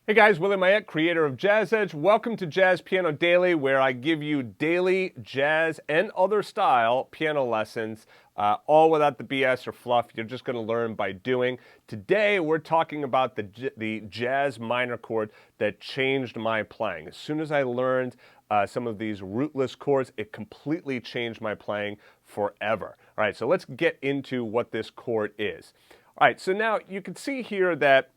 Hey guys, Willie Mayette, creator of JAZZEDGE. Welcome to Jazz Piano Daily, where I give you daily jazz and other style piano lessons, all without the BS or fluff. You're just going to learn by doing. Today, we're talking about the jazz minor chord that changed my playing. As soon as I learned some of these rootless chords, it completely changed my playing forever. All right, so let's get into what this chord is. All right, so now you can see here that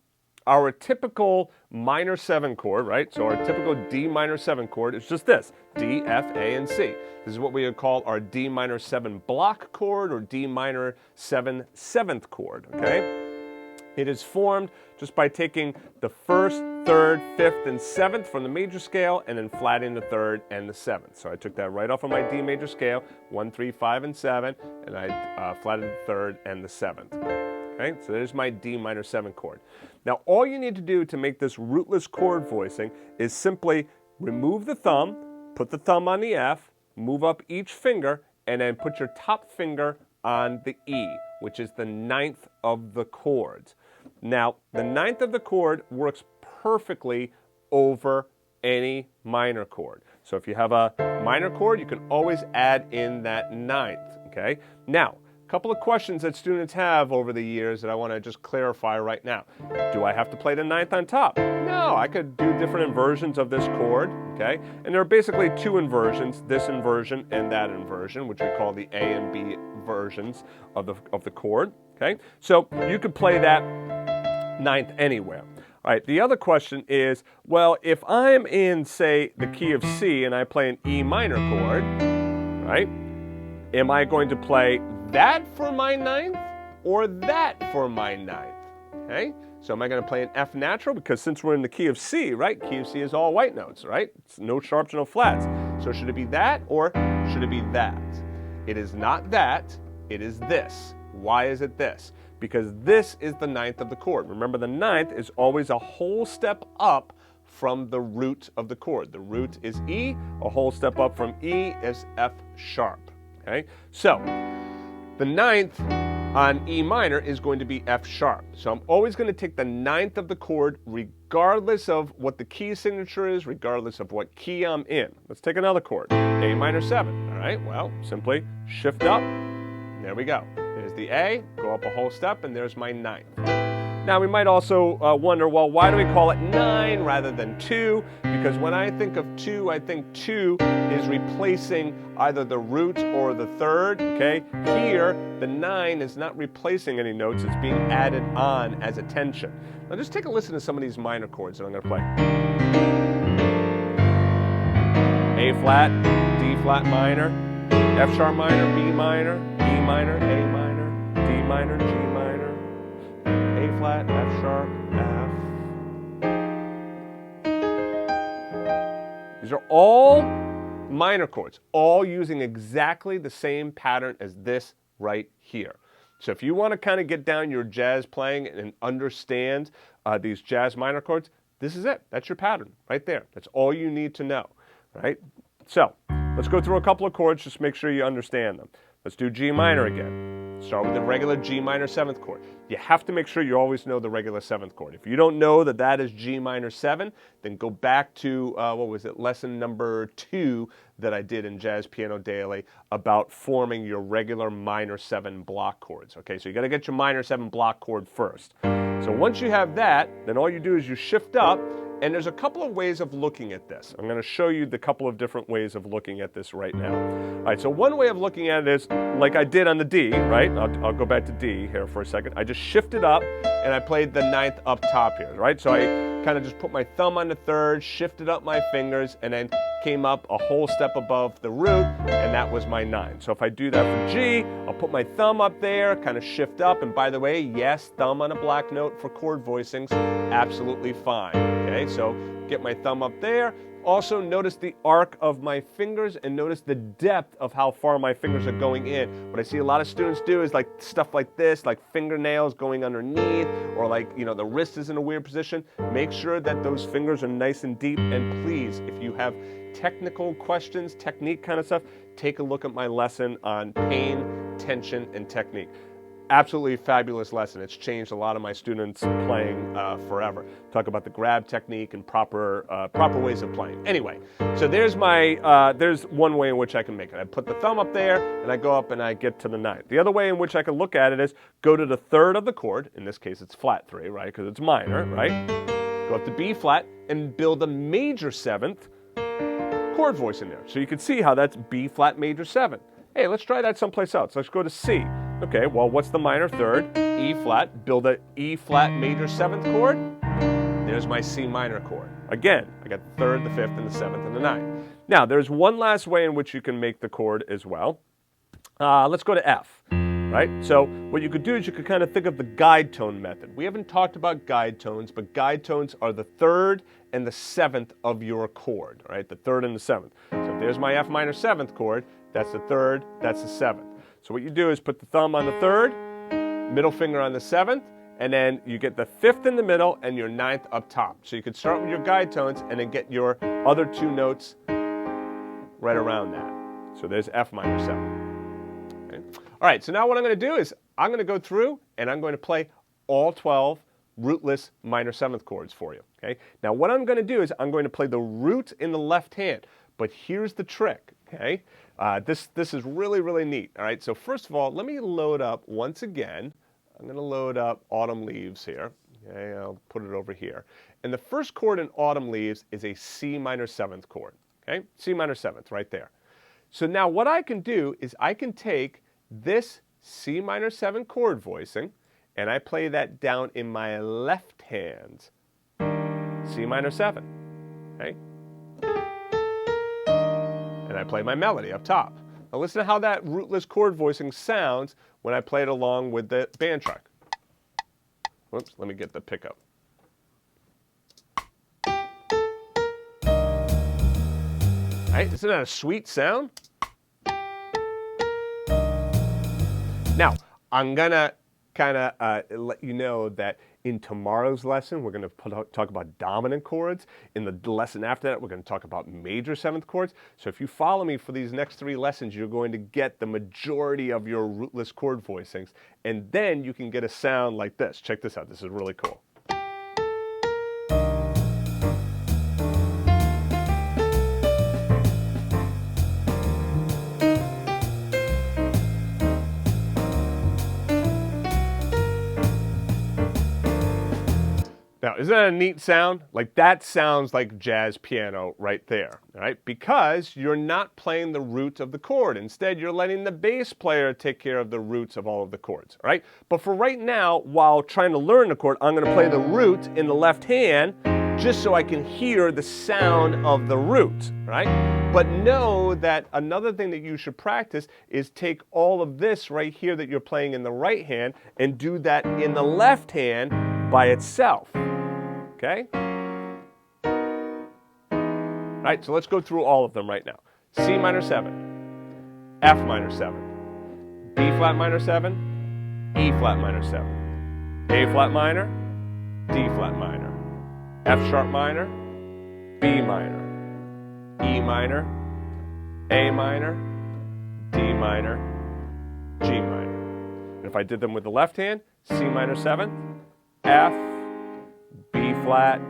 our typical minor 7 chord, right? So our typical D minor 7 chord is just this, D, F, A, and C. This is what we would call our D minor 7 block chord or D minor 7 7th chord, okay? It is formed just by taking the 1st, 3rd, 5th, and 7th from the major scale and then flattening the 3rd and the 7th. So I took that right off of my D major scale, 1, 3, 5, and 7, and I flattened the 3rd and the 7th. Okay, so there's my D minor 7 chord. Now all you need to do to make this rootless chord voicing is simply remove the thumb, put the thumb on the F, move up each finger, and then put your top finger on the E, which is the 9th of the chords. Now the 9th of the chord works perfectly over any minor chord. So if you have a minor chord, you can always add in that 9th, okay? Now, a couple of questions that students have over the years that I want to just clarify right now. Do I have to play the 9th on top? No, I could do different inversions of this chord, okay? And there are basically two inversions, this inversion and that inversion, which we call the A and B versions of the chord, okay? So you could play that 9th anywhere. All right, the other question is, well, if I'm in, say, the key of C and I play an E minor chord, right? Am I going to play that for my 9th or that for my 9th? Okay, so am I going to play an F natural? Because since we're in the key of C, right? Key of C is all white notes, right? It's no sharps, no flats. So should it be that or should it be that? It is not that, it is this. Why is it this? Because this is the 9th of the chord. Remember, the 9th is always a whole step up from the root of the chord. The root is E, a whole step up from E is F sharp. Okay, so the 9th on E minor is going to be F sharp. So I'm always going to take the 9th of the chord regardless of what the key signature is, regardless of what key I'm in. Let's take another chord, A minor 7. All right, well, simply shift up. There we go. There's the A, go up a whole step, and there's my 9th. Now we might also wonder, well, why do we call it 9 rather than 2? Because when I think of 2, I think 2 is replacing either the root or the 3rd, okay? Here, the 9 is not replacing any notes, it's being added on as a tension. Now just take a listen to some of these minor chords that I'm going to play. A flat, D flat minor, F sharp minor, B minor, E minor, A minor, D minor, G minor, A flat, F sharp, F. These are all minor chords, all using exactly the same pattern as this right here. So if you want to kind of get down your jazz playing and understand these jazz minor chords, this is it. That's your pattern right there. That's all you need to know, right? So let's go through a couple of chords, just make sure you understand them. Let's do G minor again. Start with the regular G minor 7th chord. You have to make sure you always know the regular 7th chord. If you don't know that that is G minor 7, then go back to, what was it, lesson number 2 that I did in Jazz Piano Daily about forming your regular minor 7 block chords. Okay, so you got to get your minor 7 block chord first. So once you have that, then all you do is you shift up, and there's a couple of ways of looking at this. I'm going to show you the couple of different ways of looking at this right now. All right, so one way of looking at it is like I did on the D, right? I'll go back to D here for a second. I just shifted up and I played the 9th up top here, right? So I kind of just put my thumb on the 3rd, shifted up my fingers, and then came up a whole step above the root, and that was my 9. So if I do that for G, I'll put my thumb up there, kind of shift up, and by the way, yes, thumb on a black note for chord voicings, absolutely fine. Okay, so get my thumb up there. Also notice the arc of my fingers and notice the depth of how far my fingers are going in. What I see a lot of students do is like stuff like this, like fingernails going underneath, or like, you know, the wrist is in a weird position. Make sure that those fingers are nice and deep, and please, if you have technical questions, technique kind of stuff, take a look at my lesson on pain, tension, and technique. Absolutely fabulous lesson. It's changed a lot of my students playing forever. Talk about the grab technique and proper ways of playing. Anyway, so there's one way in which I can make it. I put the thumb up there and I go up and I get to the ninth. The other way in which I can look at it is go to the third of the chord. In this case, it's flat 3, right? Because it's minor, right? Go up to B flat and build a major 7th chord voice in there. So you can see how that's B flat major 7. Hey, let's try that someplace else. Let's go to C. Okay, well, what's the minor 3rd? E flat, build a E flat major 7th chord. There's my C minor chord. Again, I got the 3rd, the 5th, and the 7th, and the 9th. Now, there's one last way in which you can make the chord as well. Let's go to F, right? So what you could do is you could kind of think of the guide tone method. We haven't talked about guide tones, but guide tones are the 3rd and the 7th of your chord, right? The 3rd and the 7th. So if there's my F minor 7th chord, that's the 3rd, that's the 7th. So what you do is put the thumb on the 3rd, middle finger on the 7th, and then you get the 5th in the middle and your 9th up top. So you could start with your guide tones and then get your other 2 notes right around that. So there's F minor 7. Okay. All right, so now what I'm going to do is I'm going to go through and I'm going to play all 12 rootless minor 7th chords for you. Okay. Now what I'm going to do is I'm going to play the root in the left hand, but here's the trick. Okay. This is really, really neat. All right, so first of all, let me load up once again. I'm going to load up Autumn Leaves here. Okay, I'll put it over here. And the first chord in Autumn Leaves is a C minor 7th chord. Okay, C minor 7th right there. So now what I can do is I can take this C minor 7 chord voicing and I play that down in my left hand. C minor 7. Okay. And I play my melody up top. Now listen to how that rootless chord voicing sounds when I play it along with the band track. Whoops, let me get the pickup. Right, isn't that a sweet sound? Now, I'm gonna kind of let you know that in tomorrow's lesson, we're going to talk about dominant chords. In the lesson after that, we're going to talk about major 7th chords. So if you follow me for these next 3 lessons, you're going to get the majority of your rootless chord voicings. And then you can get a sound like this. Check this out. This is really cool. Now, isn't that a neat sound? Like that sounds like jazz piano right there, right? Because you're not playing the root of the chord. Instead, you're letting the bass player take care of the roots of all of the chords, right? But for right now, while trying to learn the chord, I'm going to play the root in the left hand just so I can hear the sound of the root, right? But know that another thing that you should practice is take all of this right here that you're playing in the right hand and do that in the left hand by itself. Okay? All right, so let's go through all of them right now. C minor 7, F minor 7, B flat minor 7, E flat minor 7, A flat minor, D flat minor, F sharp minor, B minor, E minor, A minor, D minor, G minor. And if I did them with the left hand, C minor 7, F, B flat,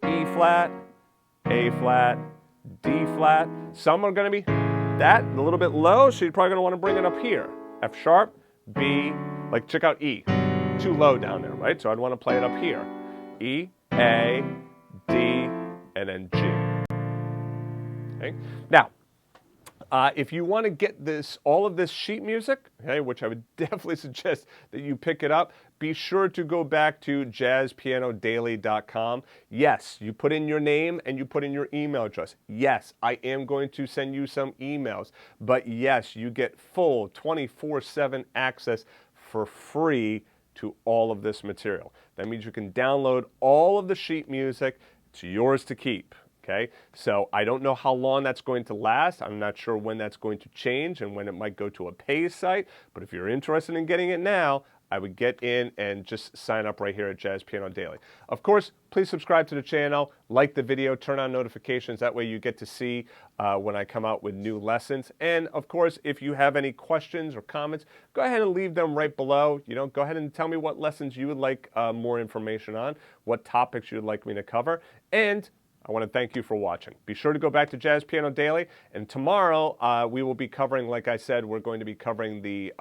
E flat, A flat, D flat. Some are going to be that, a little bit low, so you're probably going to want to bring it up here. F sharp, B, like check out E. Too low down there, right? So I'd want to play it up here. E, A, D, and then G. Okay? Now, if you want to get all of this sheet music, okay, which I would definitely suggest that you pick it up, be sure to go back to jazzpianodaily.com. Yes, you put in your name and you put in your email address. Yes, I am going to send you some emails, but yes, you get full 24/7 access for free to all of this material. That means you can download all of the sheet music. It's yours to keep. Okay, so I don't know how long that's going to last. I'm not sure when that's going to change and when it might go to a pay site, but if you're interested in getting it now, I would get in and just sign up right here at Jazz Piano Daily. Of course, please subscribe to the channel, like the video, turn on notifications. That way you get to see when I come out with new lessons. And of course, if you have any questions or comments, go ahead and leave them right below. You know, go ahead and tell me what lessons you would like more information on, what topics you would like me to cover. And I want to thank you for watching. Be sure to go back to Jazz Piano Daily, and tomorrow we will be covering, like I said, we're going to be covering the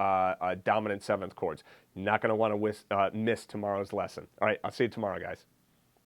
dominant seventh chords. You're not going to want to miss tomorrow's lesson. All right, I'll see you tomorrow, guys.